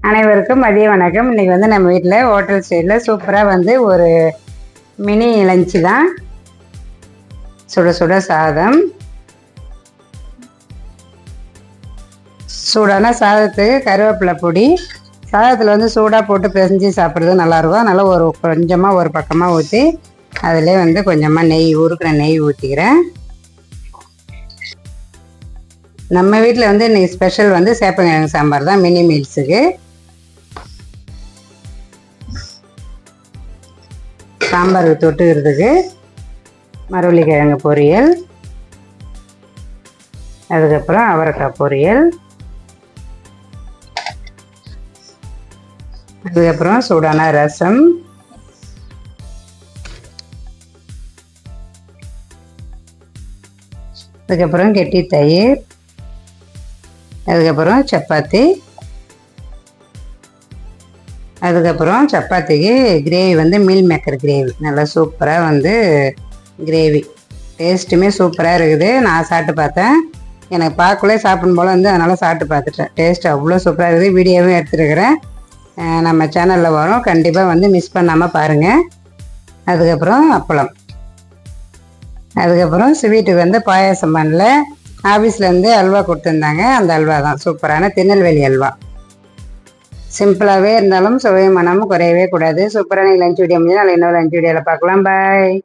அனைவருக்கும் மதிய வணக்கம். இன்றைக்கி வந்து நம்ம வீட்டில் ஹோட்டல் ஸ்டைலில் சூப்பராக வந்து ஒரு மினி லஞ்சு தான். சுட சுட சாதம், சூடான சாதத்துக்கு கருவேப்பிலை பொடி, சாதத்தில் வந்து சூடாக போட்டு பிசைஞ்சு சாப்பிட்றது நல்லாயிருக்கும். அதனால் ஒரு கொஞ்சமாக ஒரு பக்கமாக ஊற்றி அதிலே வந்து கொஞ்சமாக நெய் உருக்கிற நெய் ஊற்றிக்கிறேன். நம்ம வீட்டில் வந்து இன்றைக்கி ஸ்பெஷல் வந்து சேப்பங்கிழங்கு சாம்பார் தான் மினி மீல்ஸுக்கு. சாம்பாருக்கு தொட்டுக்கிறதுக்கு மரவள்ளிக்கிழங்கு பொரியல், அதுக்கப்புறம் அவரைக்காய் பொரியல், அதுக்கப்புறம் சூடான ரசம், அதுக்கப்புறம் கெட்டி தயிர், அதுக்கப்புறம் சப்பாத்தி, அதுக்கப்புறம் சப்பாத்திக்கு கிரேவி வந்து மீல் மேக்கர் கிரேவி, நல்லா சூப்பராக வந்து கிரேவி டேஸ்ட்டுமே சூப்பராக இருக்குது. நான் சாப்பிட்டு பார்த்தேன், எனக்கு பார்க்கலே சாப்பிடும் போல் வந்து அதனால் சாப்பிட்டு பார்த்துட்டேன். டேஸ்ட் அவ்வளோ சூப்பராக இருக்குது. வீடியோவும் எடுத்துருக்கிறேன், நம்ம சேனலில் வரும், கண்டிப்பாக வந்து மிஸ் பண்ணாமல் பாருங்கள். அதுக்கப்புறம் அப்பளம், அதுக்கப்புறம் ஸ்வீட்டுக்கு வந்து பாயாசம் பண்ணல, ஆஃபீஸ்லேருந்து அல்வா கொடுத்துருந்தாங்க, அந்த அல்வா தான் சூப்பரான திருநெல்வேலி அல்வா. சிம்பிளாகவே இருந்தாலும் சுவை மனமும் குறையவே கூடாது. சூப்பரான லஞ்ச் வீடியோ முடிஞ்சு நாளைக்கு இன்னொரு லஞ்ச் வீடியோவில் பார்க்கலாம். பாய்.